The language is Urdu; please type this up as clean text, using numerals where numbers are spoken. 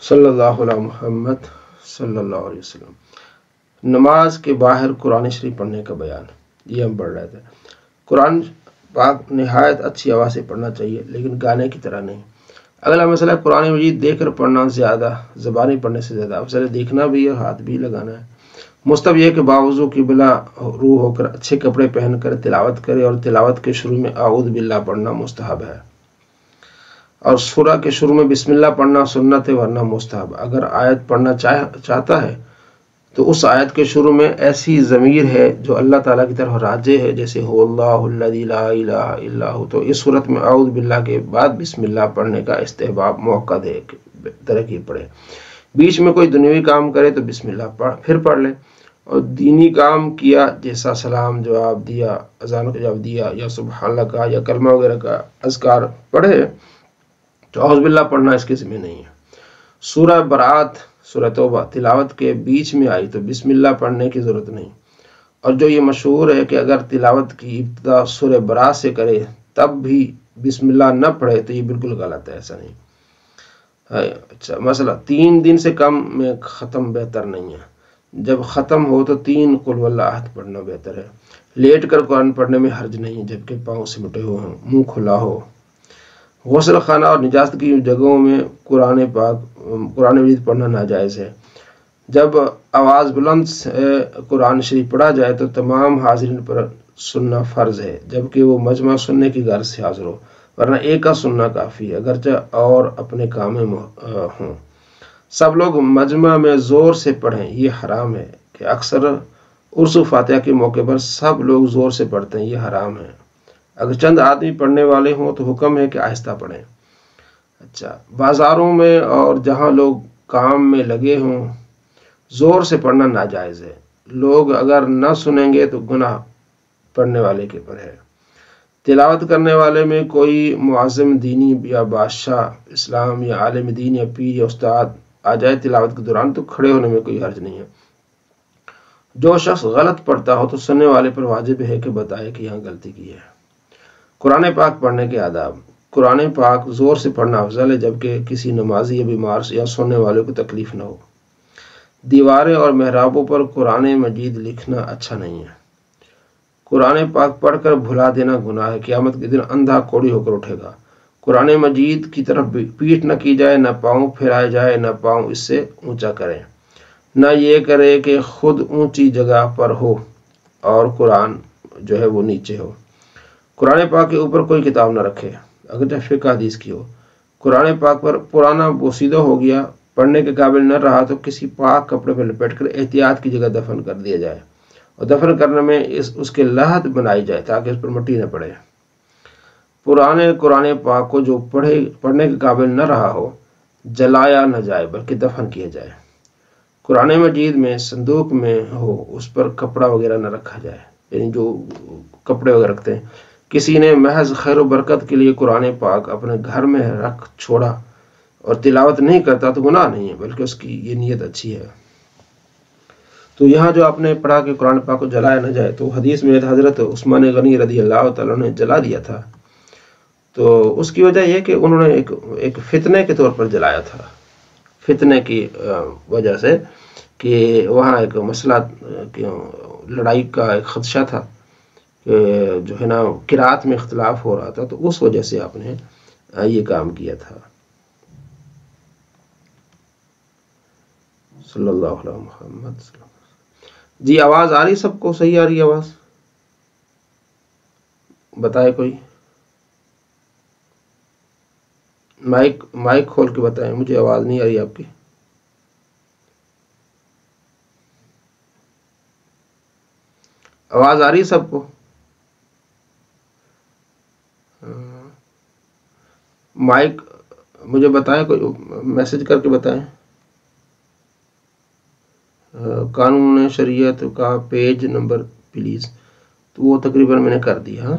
صلی اللہ علیہ محمد صلی اللہ علیہ وسلم۔ نماز کے باہر قرآن شریف پڑھنے کا بیان، یہ ہم پڑھ رہے تھے۔ قرآن پاک نہایت اچھی آواز سے پڑھنا چاہیے، لیکن گانے کی طرح نہیں۔ اگلا مسئلہ قرآن مجید دیکھ کر پڑھنا زیادہ، زبانی پڑھنے سے زیادہ افضل ہے۔ دیکھنا بھی ہے، ہاتھ بھی لگانا ہے۔ مستحب یہ کہ باوضو قبلہ رو ہو کر اچھے کپڑے پہن کر تلاوت کرے، اور تلاوت کے شروع میں اعوذ باللہ پڑھنا مستحب ہے، اور سورہ کے شروع میں بسم اللہ پڑھنا سنت ہے، ورنہ مستحب۔ اگر آیت پڑھنا چاہتا ہے تو اس آیت کے شروع میں ایسی ضمیر ہے جو اللہ تعالیٰ کی طرف راجع ہے، جیسے هو اللہ الذی لا الہ الا هو، تو اس صورت میں اعوذ باللہ کے بعد بسم اللہ پڑھنے کا استحباب موقع ہے، ترغیب پڑھے۔ بیچ میں کوئی دنیوی کام کرے تو بسم اللہ پھر پڑھ لے، اور دینی کام کیا جیسا سلام جواب دیا، اذان کا جواب دیا، یا سبحان اللہ کا یا کلمہ وغیرہ کا اذکار پڑھے تو اعوذ باللہ پڑھنا اس کے ذمہ نہیں ہے۔ سورہ برات، سورہ توبہ تلاوت کے بیچ میں آئی تو بسم اللہ پڑھنے کی ضرورت نہیں، اور جو یہ مشہور ہے کہ اگر تلاوت کی ابتدا سورہ برات سے کرے تب بھی بسم اللہ نہ پڑھے تو یہ بالکل غلط ہے، ایسا نہیں۔ اچھا مسئلہ، 3 دن سے کم میں ختم بہتر نہیں ہے۔ جب ختم ہو تو 3 قل واللہ احد پڑھنا بہتر ہے۔ لیٹ کر قرآن پڑھنے میں حرج نہیں، جبکہ پاؤں سمٹے ہوئے ہوں، منہ کھلا ہو۔ غسل خانہ اور نجاست کی جگہوں میں قرآن مجید پڑھنا ناجائز ہے۔ جب آواز بلند سے قرآن شریف پڑھا جائے تو تمام حاضرین پر سننا فرض ہے، جبکہ وہ مجمع سننے کی غرض سے حاضر ہو، ورنہ ایک کا سننا کافی ہے، اگرچہ اور اپنے کام میں ہوں۔ سب لوگ مجمع میں زور سے پڑھیں، یہ حرام ہے کہ اکثر عرس و فاتحہ کے موقع پر سب لوگ زور سے پڑھتے ہیں، یہ حرام ہے۔ اگر چند آدمی پڑھنے والے ہوں تو حکم ہے کہ آہستہ پڑھیں۔ اچھا، بازاروں میں اور جہاں لوگ کام میں لگے ہوں زور سے پڑھنا ناجائز ہے۔ لوگ اگر نہ سنیں گے تو گناہ پڑھنے والے کے پر ہے۔ تلاوت کرنے والے میں کوئی معظم دینی یا بادشاہ اسلام یا عالم دین یا پیر یا استاد آ جائے تلاوت کے دوران تو کھڑے ہونے میں کوئی حرج نہیں ہے۔ جو شخص غلط پڑھتا ہو تو سننے والے پر واجب ہے کہ بتائے کہ یہاں غلطی کی ہے۔ قرآن پاک پڑھنے کے آداب، قرآن پاک زور سے پڑھنا افضل ہے، جبکہ کسی نمازی یا بیمار یا سننے والے کو تکلیف نہ ہو۔ دیواریں اور محرابوں پر قرآن مجید لکھنا اچھا نہیں ہے۔ قرآن پاک پڑھ کر بھلا دینا گناہ ہے، قیامت کے دن اندھا کوڑی ہو کر اٹھے گا۔ قرآن مجید کی طرف پیٹھ نہ کی جائے، نہ پاؤں پھیرائے جائے، نہ پاؤں اس سے اونچا کریں، نہ یہ کرے کہ خود اونچی جگہ پر ہو اور قرآن جو ہے وہ نیچے ہو۔ قرآن پاک کے اوپر کوئی کتاب نہ رکھے، اگرچہ فقہ حدیث کی ہو۔ قرآن پاک پر پرانا بوسیدہ ہو گیا، پڑھنے کے قابل نہ رہا تو کسی پاک کپڑے پر لپیٹ کر احتیاط کی جگہ دفن کر دیا جائے، اور دفن کرنے میں اس کے لحد بنائی جائے تاکہ اس پر مٹی نہ پڑے۔ قرآن پاک کو جو پڑھنے کے قابل نہ رہا ہو جلایا نہ جائے بلکہ دفن کیا جائے۔ قرآن مجید میں صندوق میں ہو اس پر کپڑا وغیرہ نہ رکھا جائے، یعنی جو کپڑے وغیرہ رکھتے ہیں۔ کسی نے محض خیر و برکت کے لیے قرآن پاک اپنے گھر میں رکھ چھوڑا اور تلاوت نہیں کرتا تو گناہ نہیں ہے، بلکہ اس کی یہ نیت اچھی ہے۔ تو یہاں جو آپ نے پڑھا کہ قرآن پاک کو جلایا نہ جائے، تو حدیث میں حضرت عثمان غنی رضی اللہ تعالیٰ نے جلا دیا تھا، تو اس کی وجہ یہ کہ انہوں نے ایک فتنے کے طور پر جلایا تھا، فتنے کی وجہ سے کہ وہاں ایک مسئلہ لڑائی کا ایک خدشہ تھا کہ جو ہے نا قرات میں اختلاف ہو رہا تھا، تو اس وجہ سے آپ نے یہ کام کیا تھا۔ صلی اللہ علیہ محمد صلی اللہ علیہ وسلم۔ جی آواز آ رہی، سب کو صحیح آ رہی آواز؟ بتائے کوئی، مائک کھول کے بتائیں، مجھے آواز نہیں آ رہی آپ کی۔ آواز آ رہی سب کو؟ مائک مجھے بتائیں، کوئی میسج کر کے بتائیں۔ قانون شریعت کا پیج نمبر پلیز، تو وہ تقریباً میں نے کر دیا۔ ہاں